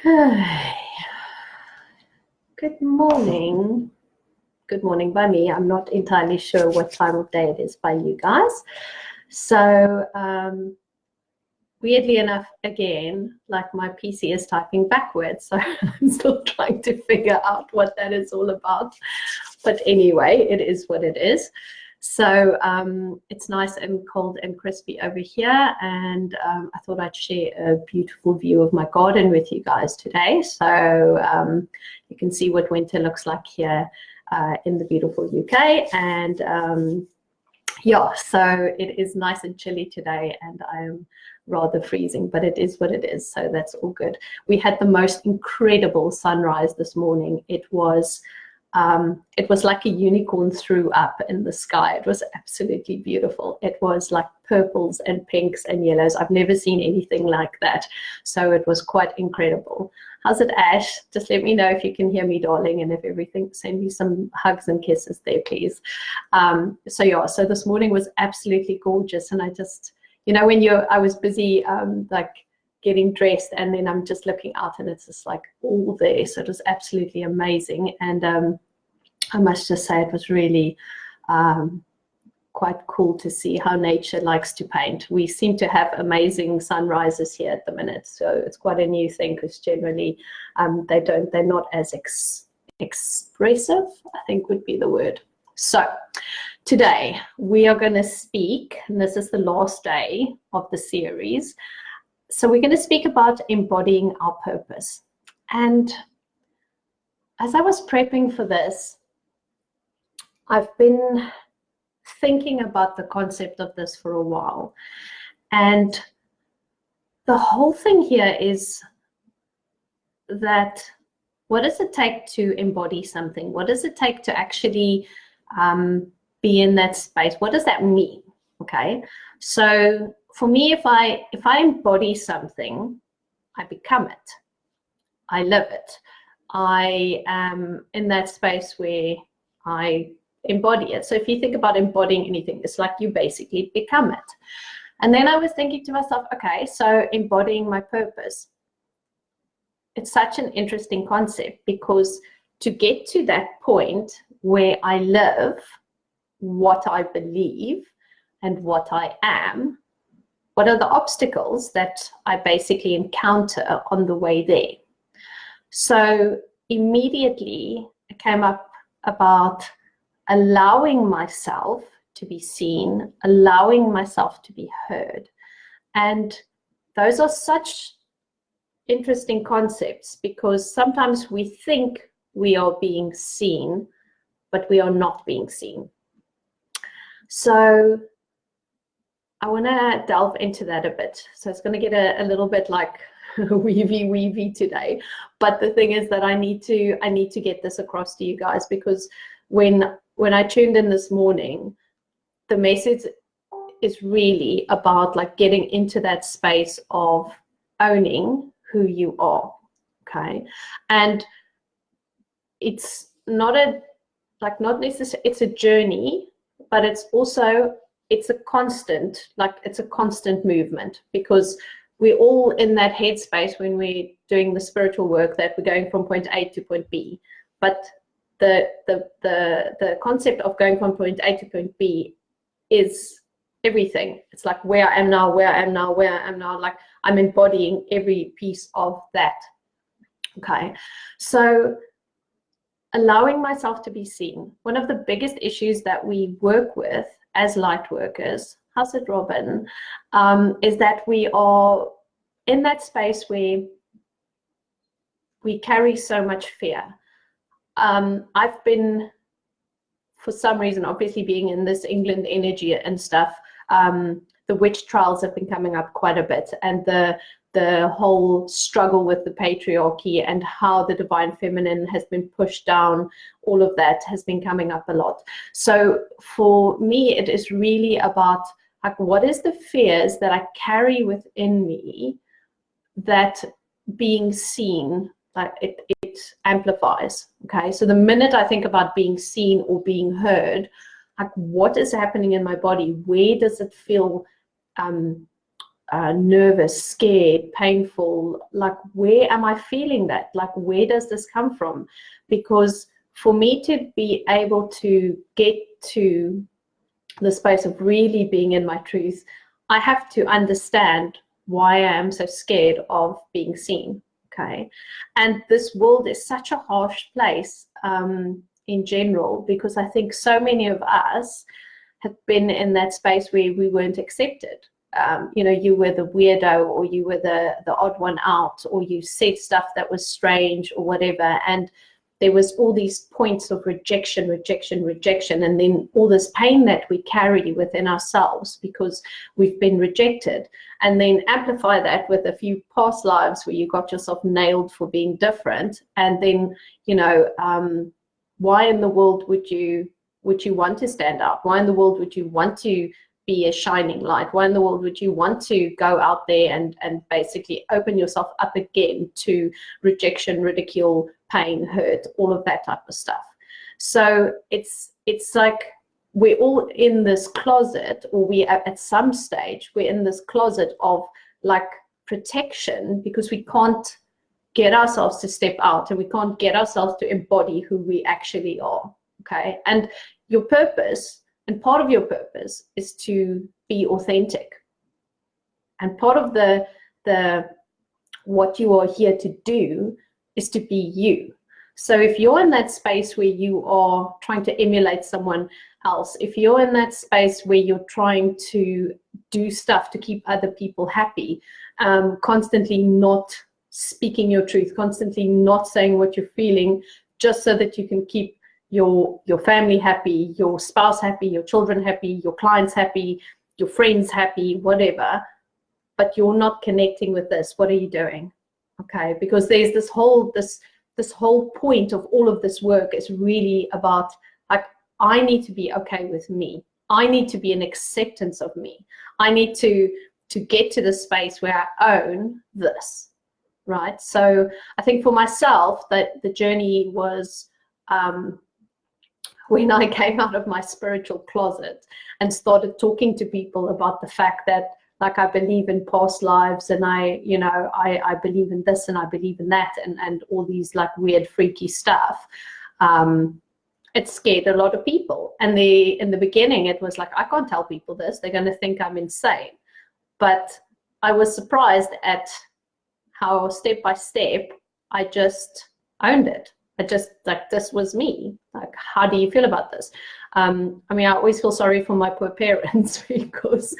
Okay. Good morning. Good morning by me. I'm not entirely sure what time of day it is by you guys. So weirdly enough, again, like my PC is typing backwards, so I'm still trying to figure out what that is all about. But anyway, it is what it is. So it's nice and cold and crispy over here, and I thought I'd share a beautiful view of my garden with you guys today. So you can see what winter looks like here in the beautiful UK. And yeah, so it is nice and chilly today, and I'm rather freezing, but it is what it is, so that's all good. We had the most incredible sunrise this morning. It was like a unicorn threw up in the sky. It was absolutely beautiful. It was like purples and pinks and yellows. I've never seen anything like that. So it was quite incredible. How's it, Ash? Just let me know if you can hear me, darling, and if everything, send me some hugs and kisses there, please. So yeah, so this morning was absolutely gorgeous. And I just, you know, when I was busy, like getting dressed, and then I'm just looking out and it's just like all there. So it was absolutely amazing. And I must just say it was really quite cool to see how nature likes to paint. We seem to have amazing sunrises here at the minute. So it's quite a new thing, because generally they're not as expressive, I think would be the word. So today we are going to speak, and this is the last day of the series. So we're going to speak about embodying our purpose. And as I was prepping for this, I've been thinking about the concept of this for a while. And the whole thing here is that what does it take to embody something? What does it take to actually be in that space? What does that mean? Okay, so for me, if I embody something, I become it. I live it. I am in that space where I embody it. So if you think about embodying anything, it's like you basically become it. And then I was thinking to myself, okay, so embodying my purpose. It's such an interesting concept, because to get to that point where I live what I believe and what I am, what are the obstacles that I basically encounter on the way there? So immediately it came up about allowing myself to be seen, allowing myself to be heard. And those are such interesting concepts, because sometimes we think we are being seen, but we are not being seen. So I want to delve into that a bit. So it's going to get a little bit like weavy today. But the thing is that I need to get this across to you guys, because when I tuned in this morning, the message is really about like getting into that space of owning who you are. Okay. And it's not necessarily, it's a journey, but it's a constant movement, because we're all in that headspace when we're doing the spiritual work, that we're going from point A to point B. But the concept of going from point A to point B is everything. It's like where I am now, like I'm embodying every piece of that. Okay, so allowing myself to be seen. One of the biggest issues that we work with as light workers, how's it, Robin, is that we are in that space where we carry so much fear. I've been, for some reason, obviously being in this England energy and stuff, the witch trials have been coming up quite a bit, and the whole struggle with the patriarchy and how the divine feminine has been pushed down, all of that has been coming up a lot. So for me, it is really about like, what is the fears that I carry within me that being seen, like it amplifies. Okay, so the minute I think about being seen or being heard, like what is happening in my body? Where does it feel nervous, scared, painful. Like, where am I feeling that? Like, where does this come from? Because for me to be able to get to the space of really being in my truth, I have to understand why I am so scared of being seen. Okay. And this world is such a harsh place in general, because I think so many of us have been in that space where we weren't accepted. You know, you were the weirdo, or you were the odd one out, or you said stuff that was strange or whatever. And there was all these points of rejection, and then all this pain that we carry within ourselves because we've been rejected. And then amplify that with a few past lives where you got yourself nailed for being different. And then, you know, why in the world would you want to stand out? Why in the world would you want to be a shining light? Why in the world would you want to go out there and basically open yourself up again to rejection, ridicule, pain, hurt, all of that type of stuff? So it's like we're all in this closet, or we at some stage we're in this closet of like protection, because we can't get ourselves to step out, and we can't get ourselves to embody who we actually are. Okay. And your purpose, and part of your purpose, is to be authentic. And part of the what you are here to do is to be you. So if you're in that space where you are trying to emulate someone else, if you're in that space where you're trying to do stuff to keep other people happy, constantly not speaking your truth, constantly not saying what you're feeling, just so that you can keep your family happy, your spouse happy, your children happy, your clients happy, your friends happy, whatever, but you're not connecting with this, what are you doing? Okay, because there's this whole point of all of this work is really about, like, I need to be okay with me. I need to be in acceptance of me. I need to get to the space where I own this, right? So I think for myself that the journey was when I came out of my spiritual closet and started talking to people about the fact that, like, I believe in past lives, and I believe in this, and I believe in that, and all these like weird, freaky stuff. It scared a lot of people. And in the beginning, it was like, I can't tell people this. They're going to think I'm insane. But I was surprised at how step by step, I just owned it. I just, like, this was me. Like, how do you feel about this? I mean, I always feel sorry for my poor parents because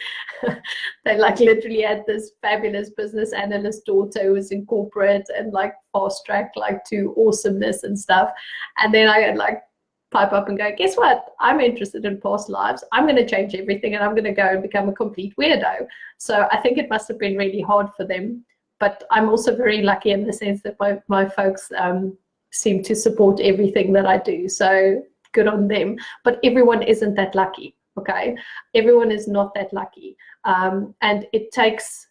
they like literally had this fabulous business analyst daughter who was in corporate and like fast track like to awesomeness and stuff. And then I had like pipe up and go, guess what? I'm interested in past lives. I'm going to change everything, and I'm going to go and become a complete weirdo. So I think it must have been really hard for them. But I'm also very lucky in the sense that my folks seem to support everything that I do. So good on them. But everyone isn't that lucky, okay? Everyone is not that lucky. And it takes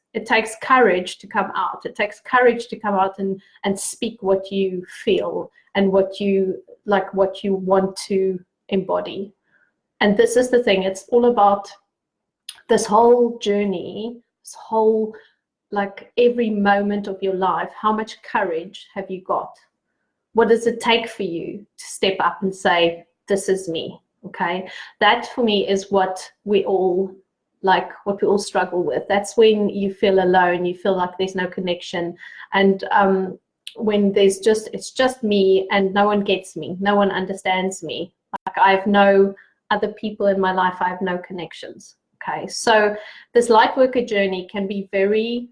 courage to come out. It takes courage to come out and speak what you feel and what you want to embody. And this is the thing. It's all about this whole journey, this whole, like, every moment of your life. How much courage have you got? What does it take for you to step up and say, this is me? Okay. That for me is what we all struggle with. That's when you feel alone, you feel like there's no connection. And when it's just me and no one gets me, no one understands me. Like, I have no other people in my life, I have no connections. Okay. So this light worker journey can be very,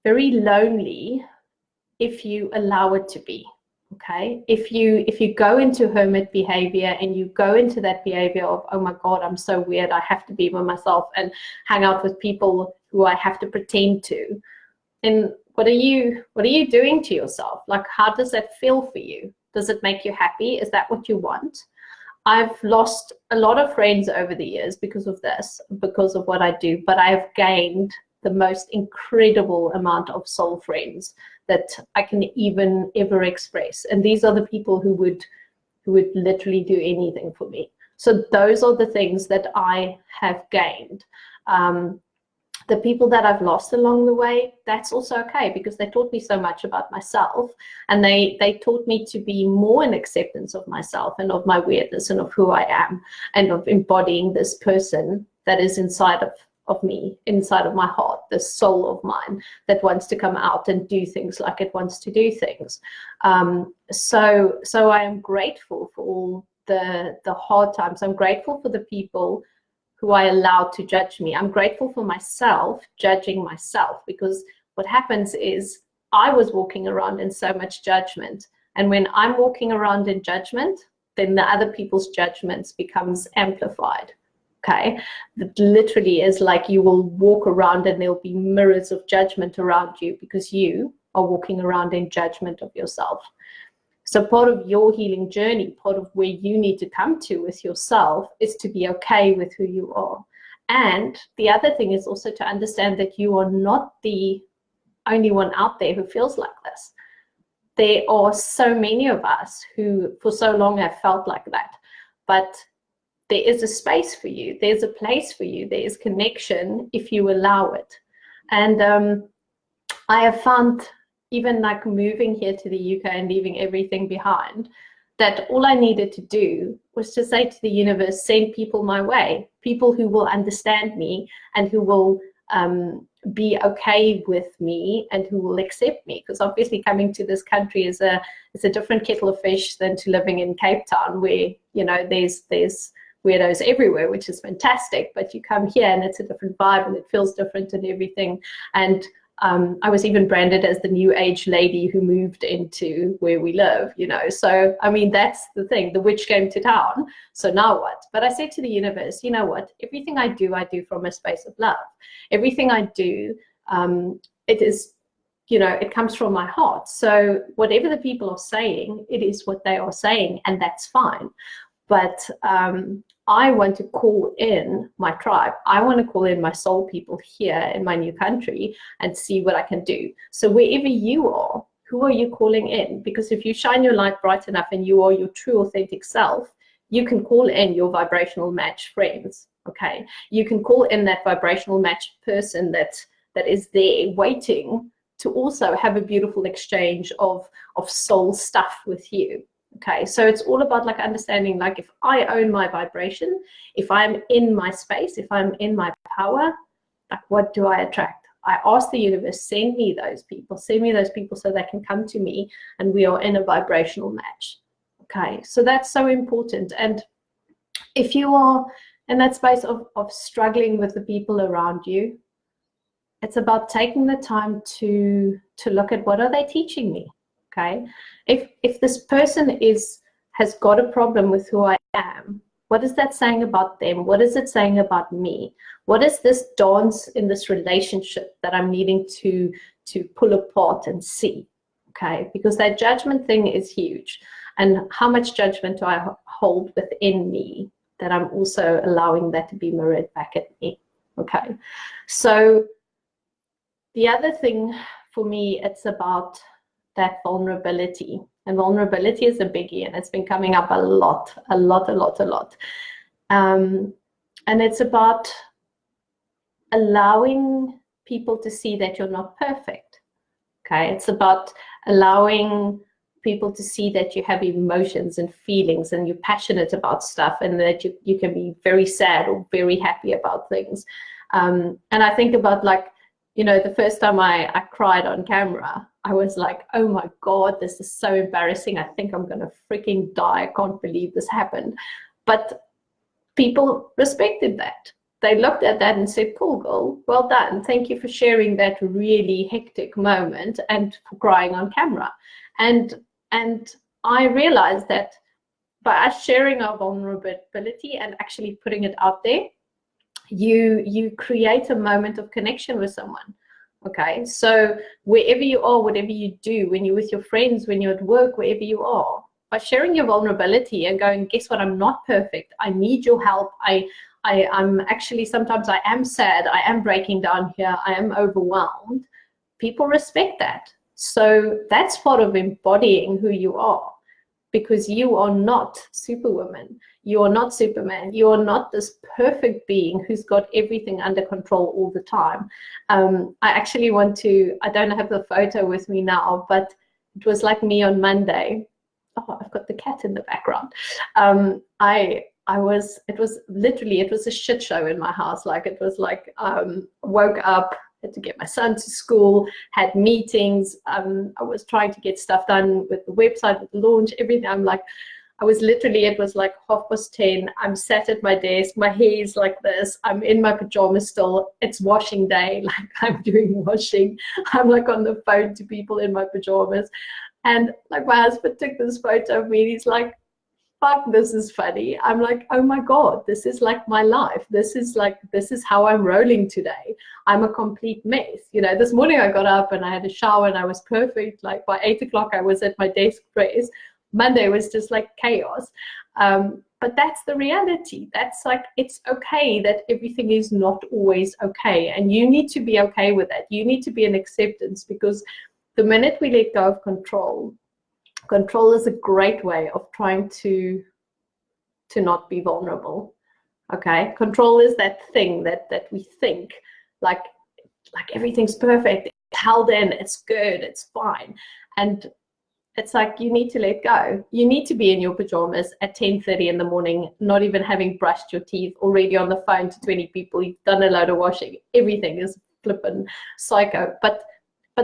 very lonely if you allow it to be. Okay, if you go into hermit behavior and you go into that behavior of, oh my God, I'm so weird, I have to be by myself and hang out with people who I have to pretend to, then what are you doing to yourself? Like, how does that feel for you? Does it make you happy? Is that what you want? I've lost a lot of friends over the years because of this, because of what I do, but I've gained the most incredible amount of soul friends that I can even ever express. And these are the people who would literally do anything for me. So those are the things that I have gained. the people that I've lost along the way, that's also okay, because they taught me so much about myself, and they taught me to be more in acceptance of myself and of my weirdness and of who I am, and of embodying this person that is inside of me, inside of my heart, this soul of mine that wants to come out and do things like it wants to do things. So I am grateful for all the hard times. I'm grateful for the people who I allowed to judge me. I'm grateful for myself judging myself, because what happens is I was walking around in so much judgment. And when I'm walking around in judgment, then the other people's judgments becomes amplified. Okay, that literally is like you will walk around and there'll be mirrors of judgment around you, because you are walking around in judgment of yourself. So part of your healing journey, part of where you need to come to with yourself, is to be okay with who you are. And the other thing is also to understand that you are not the only one out there who feels like this. There are so many of us who for so long have felt like that. But there is a space for you. There's a place for you. There is connection if you allow it. And I have found, even like moving here to the UK and leaving everything behind, that all I needed to do was to say to the universe, send people my way, people who will understand me and who will be okay with me and who will accept me. Because obviously coming to this country is a different kettle of fish than to living in Cape Town, where, you know, there's weirdos everywhere, which is fantastic. But you come here and it's a different vibe and it feels different and everything. And I was even branded as the new age lady who moved into where we live, you know. So, I mean, that's the thing. The witch came to town. So now what? But I said to the universe, you know what? Everything I do from a space of love. Everything I do, it is, you know, it comes from my heart. So whatever the people are saying, it is what they are saying, and that's fine. But I want to call in my tribe. I want to call in my soul people here in my new country and see what I can do. So wherever you are, who are you calling in? Because if you shine your light bright enough and you are your true authentic self, you can call in your vibrational match friends. Okay, you can call in that vibrational match person that is there waiting to also have a beautiful exchange of soul stuff with you. Okay, so it's all about like understanding, like, if I own my vibration, if I'm in my space, if I'm in my power, like, what do I attract? I ask the universe, send me those people so they can come to me and we are in a vibrational match. Okay, so that's so important. And if you are in that space of struggling with the people around you, it's about taking the time to look at, what are they teaching me? Okay, if this person has got a problem with who I am, what is that saying about them? What is it saying about me? What is this dance in this relationship that I'm needing to pull apart and see? Okay, because that judgment thing is huge. And how much judgment do I hold within me that I'm also allowing that to be mirrored back at me? Okay, so the other thing for me, it's about that vulnerability. And vulnerability is a biggie, and it's been coming up a lot. And it's about allowing people to see that you're not perfect. Okay, it's about allowing people to see that you have emotions and feelings and you're passionate about stuff, and that you can be very sad or very happy about things. And I think about, like, you know, the first time I cried on camera, I was like, oh my God, this is so embarrassing. I think I'm going to freaking die. I can't believe this happened. But people respected that. They looked at that and said, cool, girl, well done. Thank you for sharing that really hectic moment and for crying on camera. And I realized that by us sharing our vulnerability and actually putting it out there, you create a moment of connection with someone. Okay, so wherever you are, whatever you do, when you're with your friends, when you're at work, wherever you are, by sharing your vulnerability and going, guess what, I'm not perfect, I need your help, I'm actually, sometimes I am sad, I am breaking down here, I am overwhelmed, people respect that. So that's part of embodying who you are, because you are not Superwoman. You're not Superman. You're not this perfect being who's got everything under control all the time. I actually want to, I don't have the photo with me now, but it was like me on Monday. Oh, I've got the cat in the background. It was a shit show in my house. Like, it was like, woke up, had to get my son to school, had meetings. I was trying to get stuff done with the website, with the launch, everything. It was like 10:30. I'm sat at my desk, my hair is like this, I'm in my pajamas still, it's washing day, like I'm doing washing, I'm like on the phone to people in my pajamas. And like my husband took this photo of me and he's like, fuck, this is funny. I'm like, oh my God, this is like my life. This is how I'm rolling today. I'm a complete mess. You know, this morning I got up and I had a shower and I was perfect. Like by 8 o'clock, I was at my desk press. Monday was just like chaos. But that's the reality. That's like, it's okay that everything is not always okay. And you need to be okay with that. You need to be in acceptance, because the minute we let go of control is a great way of trying to not be vulnerable. Okay, control is that thing that we think like everything's perfect, it's held in, it's good, it's fine. And it's like, you need to let go. You need to be in your pajamas at 10:30 in the morning, not even having brushed your teeth, already on the phone to 20 people, you've done a load of washing, everything is flippin' psycho. But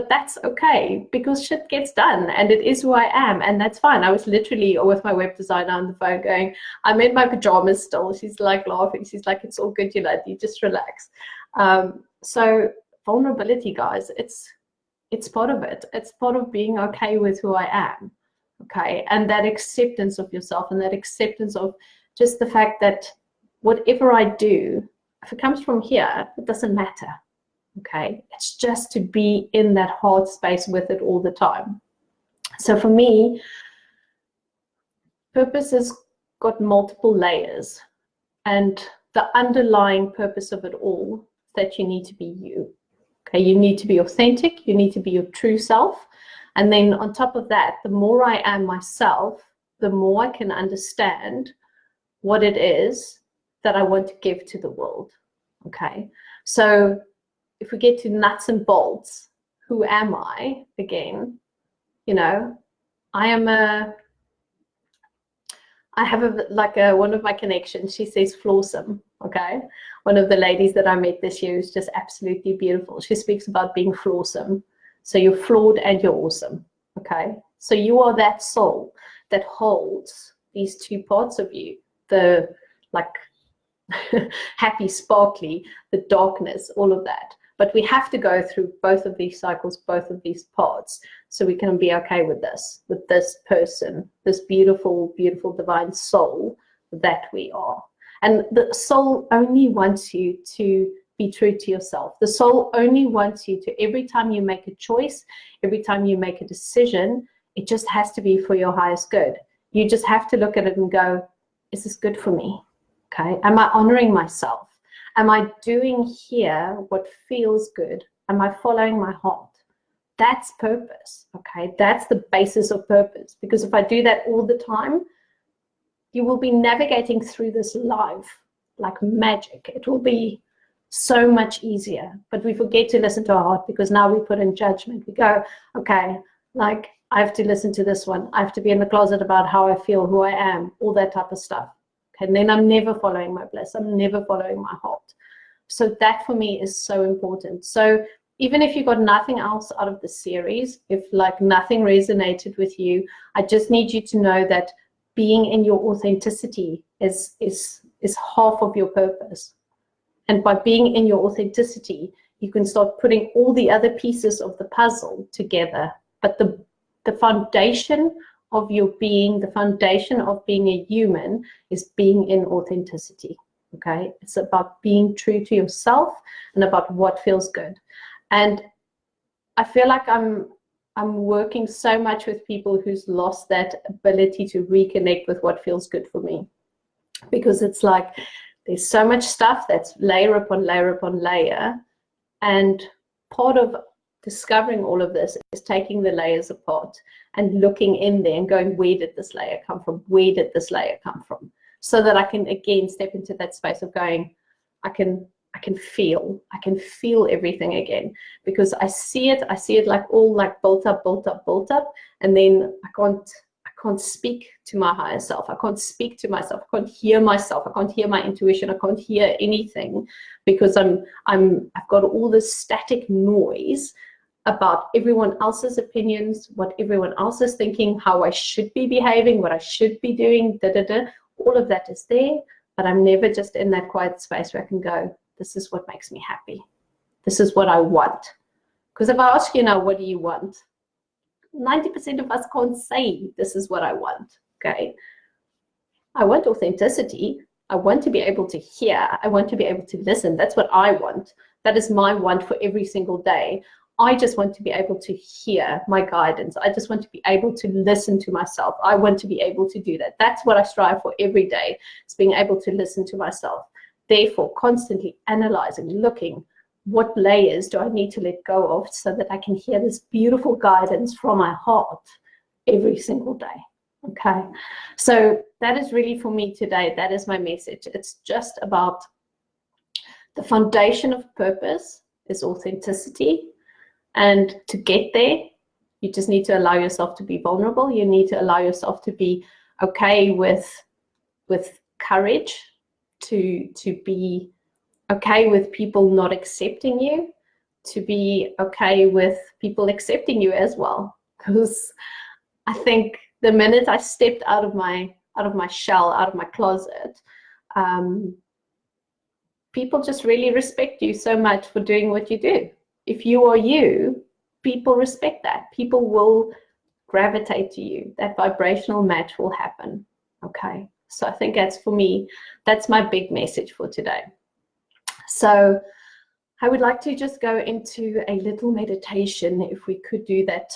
that's okay, because shit gets done and it is who I am, and that's fine. I was literally with my web designer on the phone going, I'm in my pajamas still. She's like laughing. She's like, it's all good, you just relax. So vulnerability, guys, it's part of it. It's part of being okay with who I am, okay? And that acceptance of yourself, and that acceptance of just the fact that whatever I do, if it comes from here, it doesn't matter. Okay, it's just to be in that heart space with it all the time. So for me, purpose has got multiple layers, and the underlying purpose of it all is that you need to be you. Okay, you need to be authentic, you need to be your true self. And then on top of that, the more I am myself, the more I can understand what it is that I want to give to the world. Okay, so if we get to nuts and bolts, who am I again? You know, one of my connections, she says flawsome, okay? One of the ladies that I met this year is just absolutely beautiful. She speaks about being flawsome. So you're flawed and you're awesome, okay? So you are that soul that holds these two parts of you, the like happy, sparkly, the darkness, all of that. But we have to go through both of these cycles, both of these parts, so we can be okay with this person, this beautiful, beautiful divine soul that we are. And the soul only wants you to be true to yourself. The soul only wants you to, every time you make a choice, every time you make a decision, it just has to be for your highest good. You just have to look at it and go, is this good for me? Okay, am I honoring myself? Am I doing here what feels good? Am I following my heart? That's purpose, okay? That's the basis of purpose. Because if I do that all the time, you will be navigating through this life like magic. It will be so much easier. But we forget to listen to our heart, because now we put in judgment. We go, okay, like I have to listen to this one. I have to be in the closet about how I feel, who I am, all that type of stuff. And then I'm never following my bliss. I'm never following my heart. So that for me is so important. So even if you got nothing else out of the series, if like nothing resonated with you, I just need you to know that being in your authenticity is half of your purpose. And by being in your authenticity, you can start putting all the other pieces of the puzzle together. But the foundation of your being, the foundation of being a human, is being in authenticity. Okay, it's about being true to yourself and about what feels good. And I feel like I'm working so much with people who's lost that ability to reconnect with what feels good for me, because it's like there's so much stuff that's layer upon layer upon layer, and part of discovering all of this is taking the layers apart and looking in there and going, where did this layer come from? Where did this layer come from? so that I can again step into that space of going, I can feel everything again, because I see it like all like built up, and then I can't speak to my higher self. I can't speak to myself. I can't hear myself. I can't hear my intuition. I can't hear anything, because I've got all this static noise about everyone else's opinions, what everyone else is thinking, how I should be behaving, what I should be doing, all of that is there, but I'm never just in that quiet space where I can go, this is what makes me happy. This is what I want. Because if I ask you now, what do you want? 90% of us can't say, this is what I want, okay? I want authenticity. I want to be able to hear. I want to be able to listen. That's what I want. That is my want for every single day. I just want to be able to hear my guidance. I just want to be able to listen to myself. I want to be able to do that. That's what I strive for every day, is being able to listen to myself. Therefore, constantly analyzing, looking, what layers do I need to let go of so that I can hear this beautiful guidance from my heart every single day. Okay, so that is really for me today. That is my message. It's just about the foundation of purpose is authenticity. And to get there, you just need to allow yourself to be vulnerable. You need to allow yourself to be okay with courage, to be okay with people not accepting you, to be okay with people accepting you as well. Because I think the minute I stepped out of my shell, out of my closet, people just really respect you so much for doing what you do. If you are you, people respect that. People will gravitate to you. That vibrational match will happen. Okay. So I think that's, for me, that's my big message for today. So I would like to just go into a little meditation, if we could do that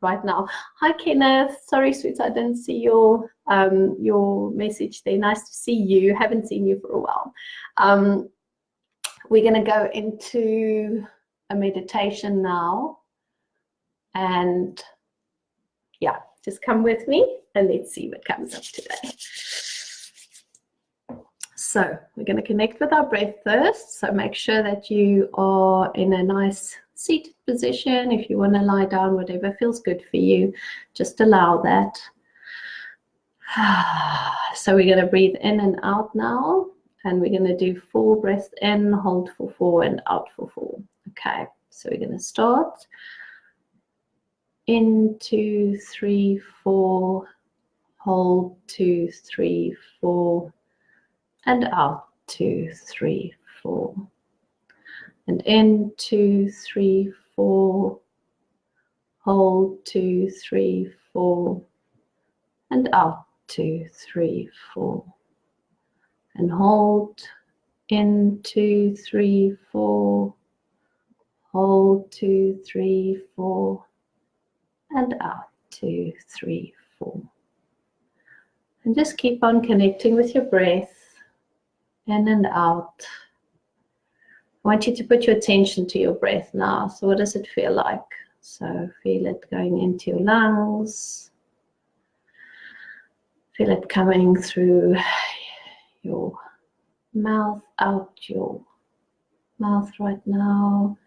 right now. Hi, Kenneth. Sorry, sweets, I didn't see your message there. Nice to see you. Haven't seen you for a while. We're going to go into a meditation now, and yeah, just come with me and let's see what comes up today. So we're going to connect with our breath first. So make sure that you are in a nice seated position. If you want to lie down, whatever feels good for you, just allow that. So we're going to breathe in and out now. And we're going to do 4 breaths in, hold for 4, and out for 4. Okay, so we're going to start. In, 2, 3, 4. Hold, 2, 3, 4. And out, 2, 3, 4. And in, 2, 3, 4. Hold, 2, 3, 4. And out, 2, 3, 4. And hold, in, 2, 3, 4. Hold, 2, 3, 4. And out, 2, 3, 4. And just keep on connecting with your breath, in and out. I want you to put your attention to your breath now. So what does it feel like? So feel it going into your lungs. Feel it coming through your mouth, out your mouth right now.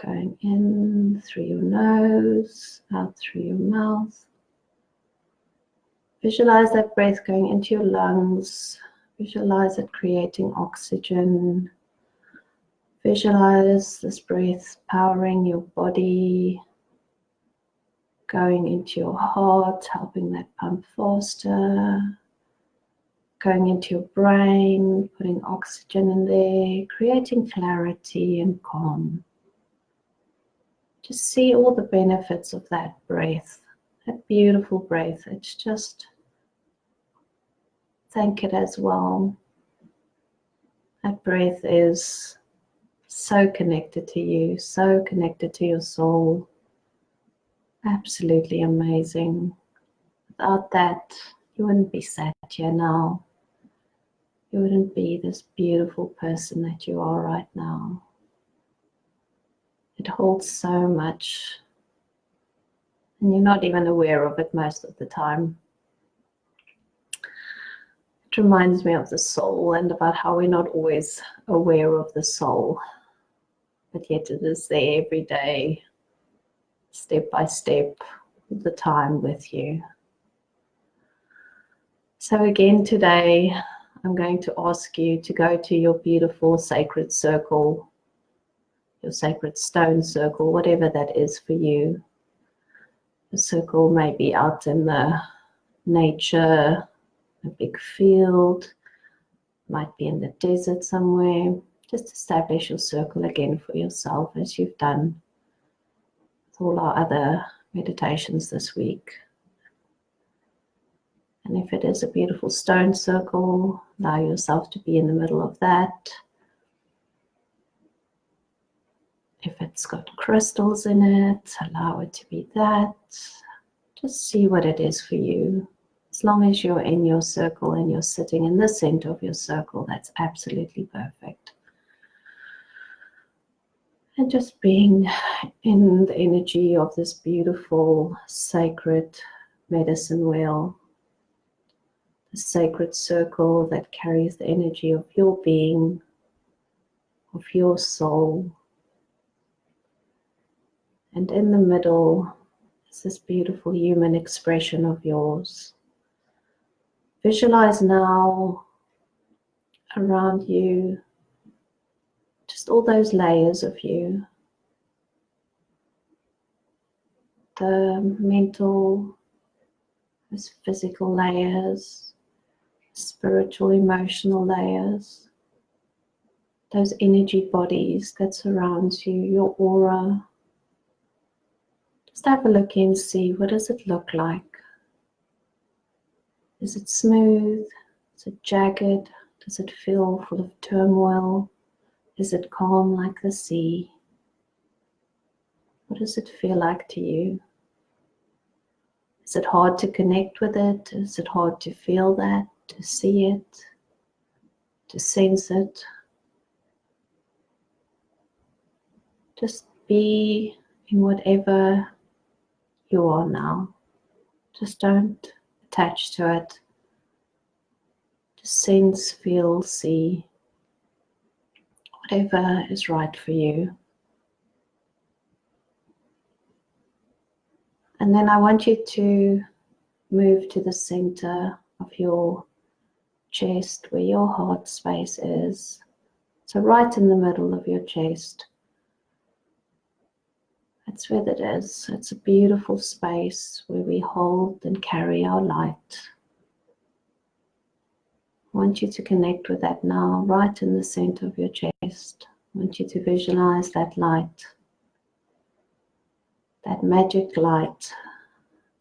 Going in through your nose, out through your mouth. Visualize that breath going into your lungs. Visualize it creating oxygen. Visualize this breath powering your body, going into your heart, helping that pump faster. Going into your brain, putting oxygen in there, creating clarity and calm. Just see all the benefits of that breath, that beautiful breath. It's just thank it as well. That breath is so connected to you, so connected to your soul. Absolutely amazing. Without that, you wouldn't be sat here now. You wouldn't be this beautiful person that you are right now. It holds so much, and you're not even aware of it most of the time. It It reminds me of the soul and about how we're not always aware of the soul, but yet it is there every day, step by step, all the time with you. So again today, I'm going to ask you to go to your beautiful sacred circle, your sacred stone circle, whatever that is for you. The circle may be out in the nature, a big field, might be in the desert somewhere. Just establish your circle again for yourself as you've done with all our other meditations this week. And if it is a beautiful stone circle, allow yourself to be in the middle of that. If it's got crystals in it, allow it to be that. Just see what it is for you. As long as you're in your circle and you're sitting in the center of your circle, that's absolutely perfect. And just being in the energy of this beautiful sacred medicine wheel, the sacred circle that carries the energy of your being, of your soul. And in the middle is this beautiful human expression of yours. Visualize now around you just all those layers of you. The mental, those physical layers, spiritual, emotional layers, those energy bodies that surround you, your aura. Just have a look and see, what does it look like? Is it smooth? Is it jagged? Does it feel full of turmoil? Is it calm like the sea? What does it feel like to you? Is it hard to connect with it? Is it hard to feel that, to see it, to sense it? Just be in whatever you are now. Just don't attach to it. Just sense, feel, see, whatever is right for you. And then I want you to move to the center of your chest where your heart space is. So right in the middle of your chest. That's where that is. It's a beautiful space where we hold and carry our light. I want you to connect with that now, right in the center of your chest. I want you to visualize that light, that magic light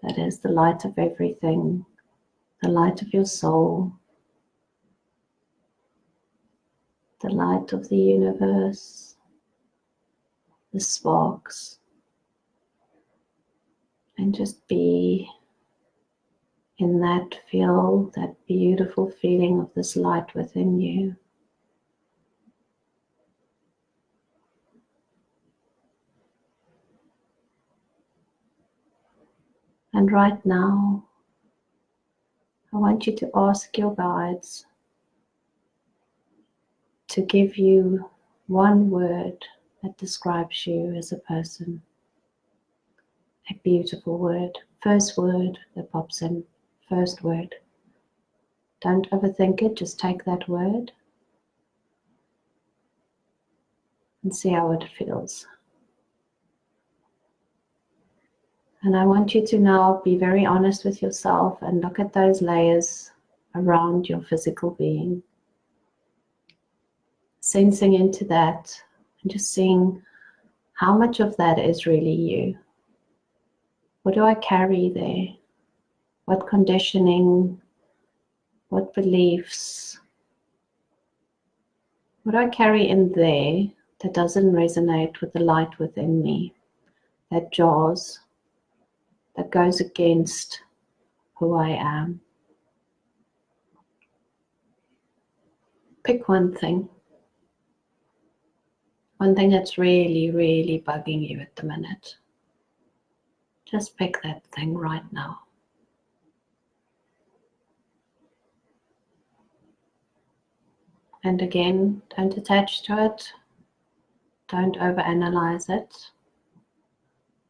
that is the light of everything, the light of your soul, the light of the universe, the sparks. And just be in that, feel that beautiful feeling of this light within you. And right now, I want you to ask your guides to give you one word that describes you as a person. A beautiful word. First word that pops in. First word. Don't overthink it, just take that word and see how it feels. And I want you to now be very honest with yourself and look at those layers around your physical being. Sensing into that and just seeing how much of that is really you. What do I carry there? What conditioning? What beliefs? What do I carry in there that doesn't resonate with the light within me? That jars, that goes against who I am. Pick one thing. One thing that's really, really bugging you at the minute. Just pick that thing right now. And again, don't attach to it. Don't overanalyze it.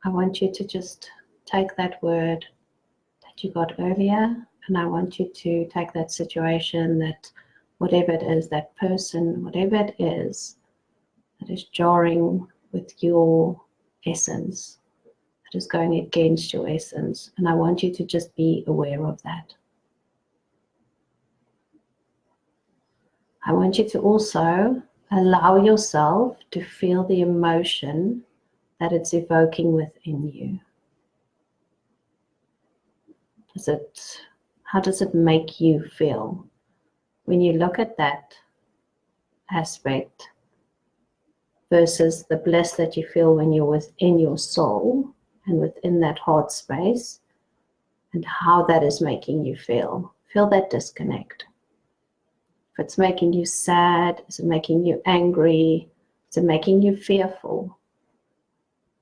I want you to just take that word that you got earlier, and I want you to take that situation, that whatever it is, that person, whatever it is that is jarring with your essence, that is going against your essence, and I want you to just be aware of that. I want you to also allow yourself to feel the emotion that it's evoking within you. How does it make you feel when you look at that aspect versus the bliss that you feel when you're within your soul and within that heart space, and how that is making you feel? Feel that disconnect. If it's making you sad, is it making you angry? Is it making you fearful?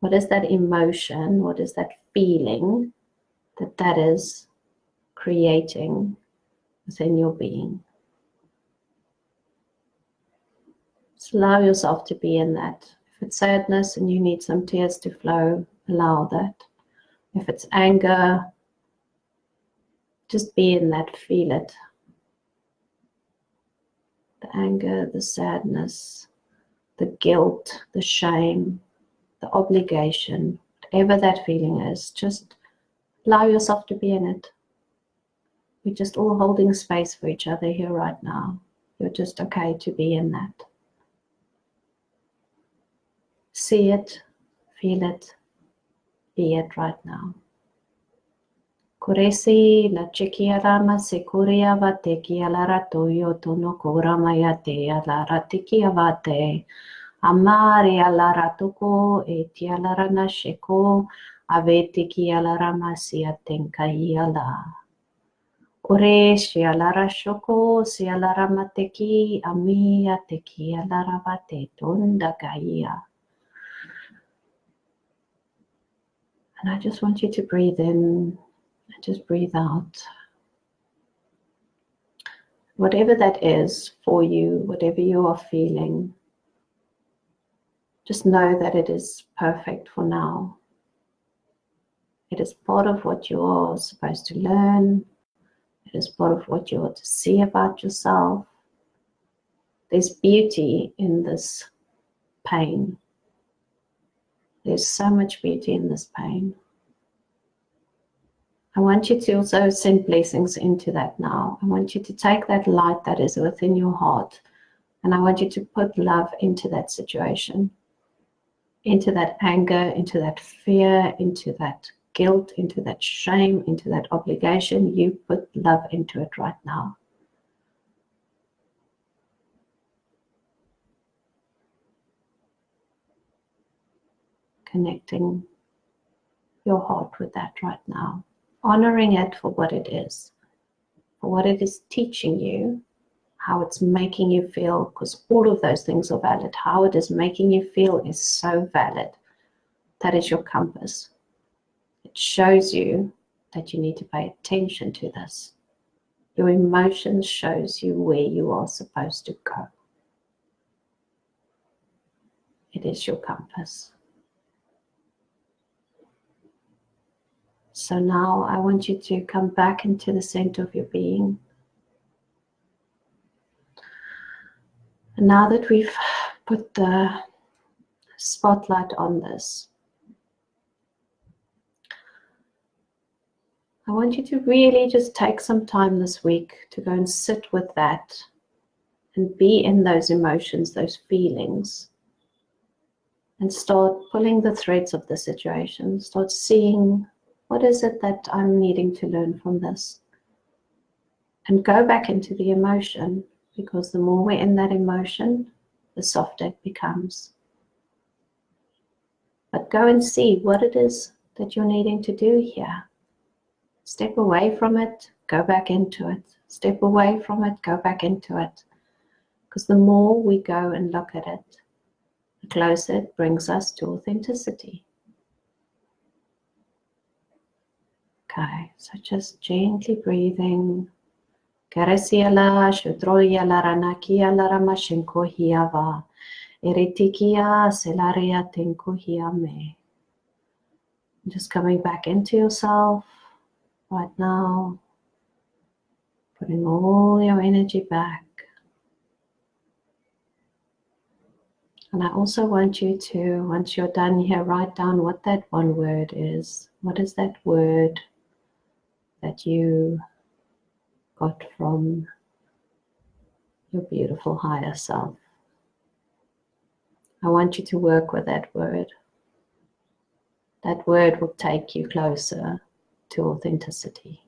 What is that emotion? What is that feeling that is creating within your being? Just allow yourself to be in that. If it's sadness and you need some tears to flow, allow that. If it's anger, just be in that, feel it. The anger, the sadness, the guilt, the shame, the obligation, whatever that feeling is, just allow yourself to be in it. We're just all holding space for each other here right now. You're just okay to be in that. See it, feel it, be it right now. Kuresi la chikiarama sekuria vate kialara toyo tono koramayate alara tikiavate amari alara toko etialara nasheko aveti kialara masia tenkaiala. Ore shialara shoko sialara mateki amia tekialara vate tonda gaia. And I just want you to breathe in and just breathe out. Whatever that is for you, whatever you are feeling, just know that it is perfect for now. It is part of what you are supposed to learn. It is part of what you are to see about yourself. There's beauty in this pain. There's so much beauty in this pain. I want you to also send blessings into that now. I want you to take that light that is within your heart, and I want you to put love into that situation, into that anger, into that fear, into that guilt, into that shame, into that obligation. You put love into it right now. Connecting your heart with that right now. Honoring it for what it is, for what it is teaching you, how it's making you feel, because all of those things are valid. How it is making you feel is so valid. That is your compass. It shows you that you need to pay attention to this. Your emotions shows you where you are supposed to go. It is your compass. So now I want you to come back into the center of your being. And now that we've put the spotlight on this, I want you to really just take some time this week to go and sit with that and be in those emotions, those feelings, and start pulling the threads of the situation. Start seeing, what is it that I'm needing to learn from this? And go back into the emotion, because the more we're in that emotion, the softer it becomes. But go and see what it is that you're needing to do here. Step away from it, go back into it. Step away from it, go back into it. Because the more we go and look at it, the closer it brings us to authenticity. Okay, so just gently breathing, Keresiala, Shutroya Laranakia Laramashenko Hiava, Eritikia Selaria Tenko Hiame. Just coming back into yourself right now, putting all your energy back. And I also want you to, once you're done here, write down what that one word is. What is that word that you got from your beautiful higher self? I want you to work with that word. That word will take you closer to authenticity.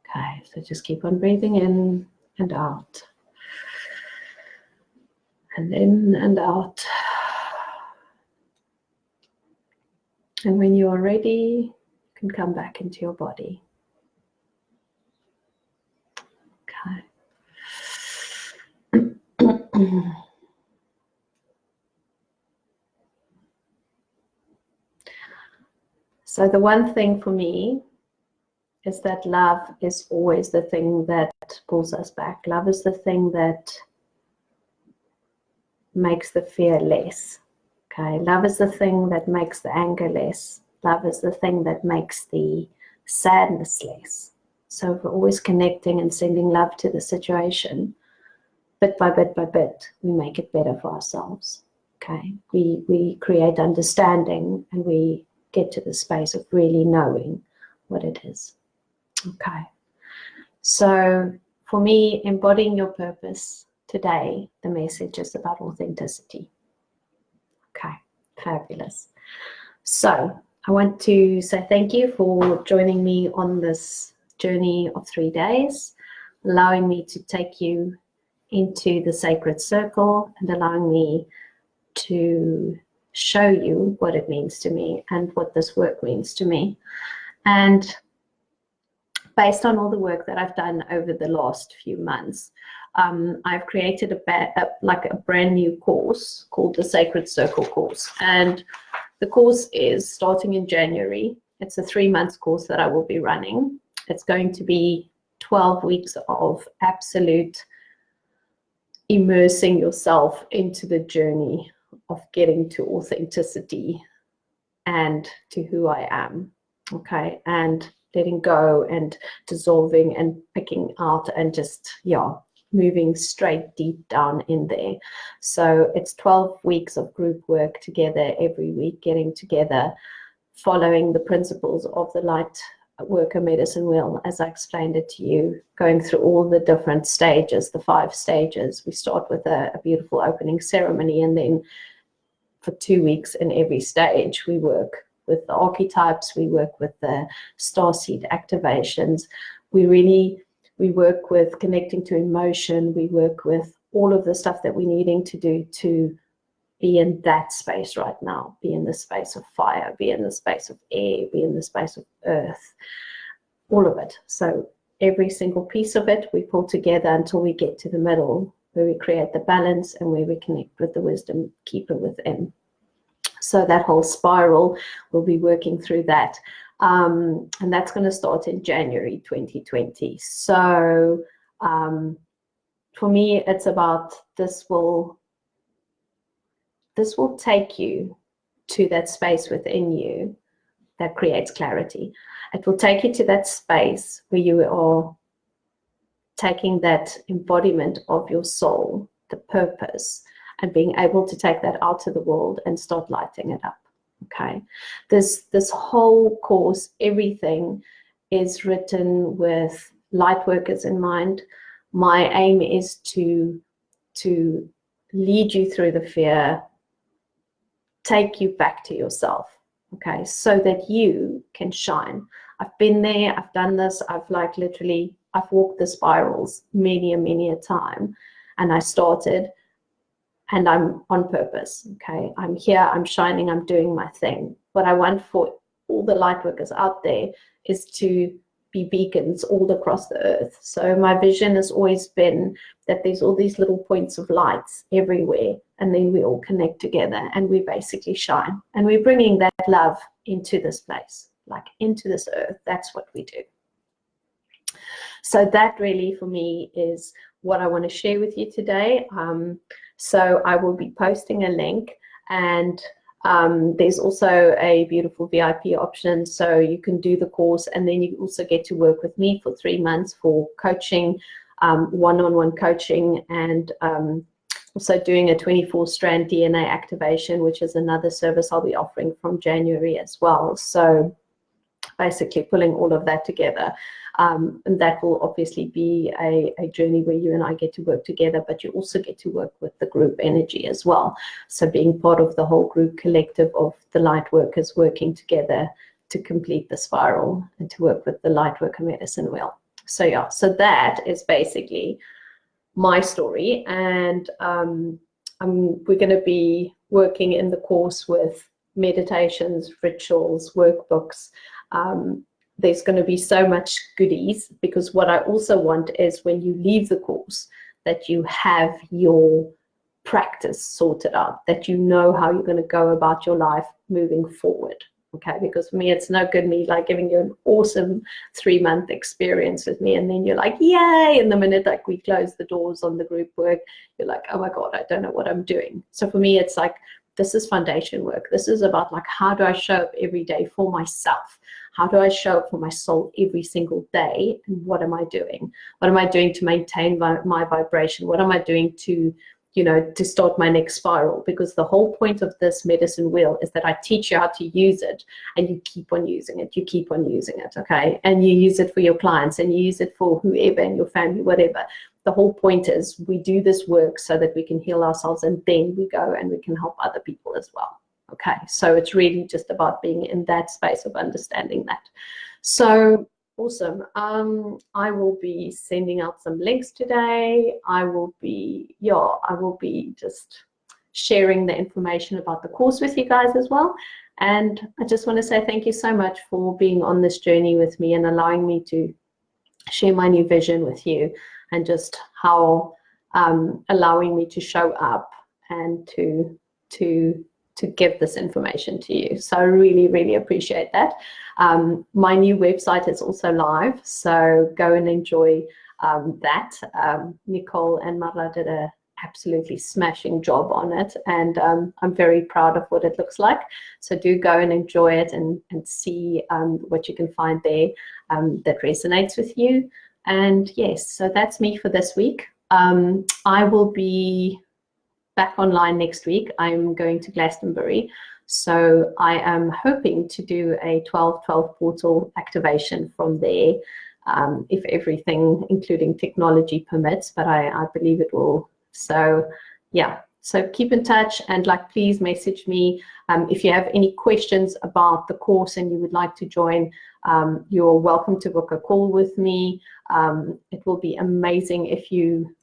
Okay, so just keep on breathing in and out. And in and out. And when you are ready, you can come back into your body. Okay. So the one thing for me is that love is always the thing that pulls us back. Love is the thing that makes the fear less. Okay, love is the thing that makes the anger less. Love is the thing that makes the sadness less. So if we're always connecting and sending love to the situation, bit by bit by bit, we make it better for ourselves. Okay, we create understanding and we get to the space of really knowing what it is. Okay, so for me, embodying your purpose today, the message is about authenticity. Okay, fabulous. So I want to say thank you for joining me on this journey of 3 days, allowing me to take you into the sacred circle and allowing me to show you what it means to me and what this work means to me. And based on all the work that I've done over the last few months, I've created a brand new course called the Sacred Circle course. And the course is starting in January. It's a 3-month course that I will be running. It's going to be 12 weeks of absolute immersing yourself into the journey of getting to authenticity and to who I am, okay, and letting go and dissolving and picking out and just, moving straight deep down in there. So it's 12 weeks of group work together every week, getting together, following the principles of the light worker medicine wheel, as I explained it to you, going through all the different stages, the 5 stages. We start with a beautiful opening ceremony, and then for 2 weeks in every stage, we work with the archetypes, we work with the starseed activations. We work with connecting to emotion. We work with all of the stuff that we're needing to do to be in that space right now, be in the space of fire, be in the space of air, be in the space of earth, all of it. So every single piece of it, we pull together until we get to the middle, where we create the balance and where we connect with the wisdom keeper within. So that whole spiral, we'll be working through that. And that's going to start in January 2020. So for me, it's about this will take you to that space within you that creates clarity. It will take you to that space where you are taking that embodiment of your soul, the purpose, and being able to take that out to the world and start lighting it up. Okay, this whole course, everything is written with light workers in mind. My aim is to lead you through the fear, take you back to yourself, okay, so that you can shine. I've been there, I've done this, I've walked the spirals many a time, and I started, and I'm on purpose, okay? I'm here, I'm shining, I'm doing my thing. What I want for all the light workers out there is to be beacons all across the earth. So my vision has always been that there's all these little points of lights everywhere, and then we all connect together and we basically shine. And we're bringing that love into this place, like into this earth. That's what we do. So that really for me is what I want to share with you today. So I will be posting a link, and there's also a beautiful VIP option, so you can do the course and then you also get to work with me for 3 months for coaching, one-on-one coaching, and also doing a 24-strand DNA activation, which is another service I'll be offering from January as well. So basically pulling all of that together. And that will obviously be a journey where you and I get to work together, but you also get to work with the group energy as well. So being part of the whole group collective of the light workers working together to complete the spiral and to work with the light worker medicine wheel. So yeah, so that is basically my story. And we're going to be working in the course with meditations, rituals, workbooks. There's going to be so much goodies, because what I also want is when you leave the course that you have your practice sorted out, that you know how you're going to go about your life moving forward. Okay, because for me, it's no good me like giving you an awesome 3-month experience with me, and then you're like, yay, and the minute like we close the doors on the group work, you're like, oh my God, I don't know what I'm doing. So for me, it's like, this is foundation work. This is about like, how do I show up every day for myself? How do I show up for my soul every single day? And what am I doing? What am I doing to maintain my vibration? What am I doing to, you know, to start my next spiral? Because the whole point of this medicine wheel is that I teach you how to use it, and you keep on using it. You keep on using it, okay? And you use it for your clients, and you use it for whoever in your family, whatever. The whole point is we do this work so that we can heal ourselves, and then we go and we can help other people as well. Okay, so it's really just about being in that space of understanding that. So awesome. I will be sending out some links today. I will be just sharing the information about the course with you guys as well. And I just want to say thank you so much for being on this journey with me and allowing me to share my new vision with you, and just how allowing me to show up and to give this information to you. So I really, really appreciate that. My new website is also live, so go and enjoy that. Nicole and Marla did a absolutely smashing job on it, and I'm very proud of what it looks like. So do go and enjoy it and see what you can find there that resonates with you. And yes, so that's me for this week. I will be back online next week. I'm going to Glastonbury, so I am hoping to do a 12-12 portal activation from there, if everything, including technology, permits, but I believe it will. So yeah, so keep in touch, and like, please message me if you have any questions about the course and you would like to join. You're welcome to book a call with me. It will be amazing if you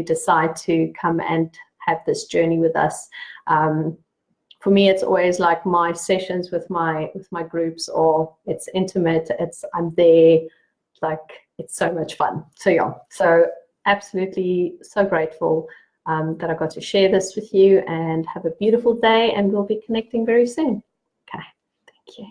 decide to come and have this journey with us. For me, it's always like my sessions with my groups, or it's intimate, I'm there, like it's so much fun. So yeah, so absolutely so grateful that I got to share this with you, and have a beautiful day, and we'll be connecting very soon. Okay, thank you.